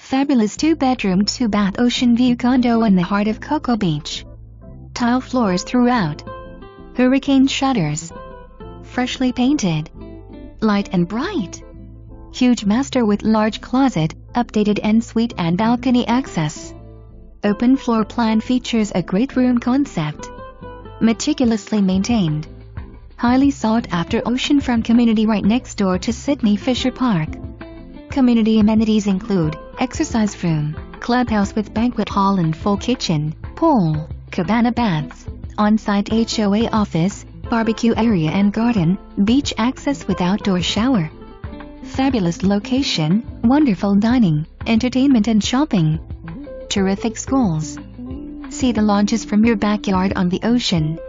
Fabulous 2-bedroom 2-bath ocean view condo in the heart of Cocoa Beach. Tile floors throughout. Hurricane shutters. Freshly painted. Light and bright. Huge master with large closet, updated EnSuite and balcony access. Open floor plan features a great room concept. Meticulously maintained. Highly sought after oceanfront community right next door to Sidney Fisher Park. Community amenities include exercise room, clubhouse with banquet hall and full kitchen, pool, cabana baths, on-site HOA office, barbecue area and garden, beach access with outdoor shower. Fabulous location, wonderful dining, entertainment and shopping. Terrific schools. See the launches from your backyard on the ocean.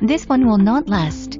This one will not last.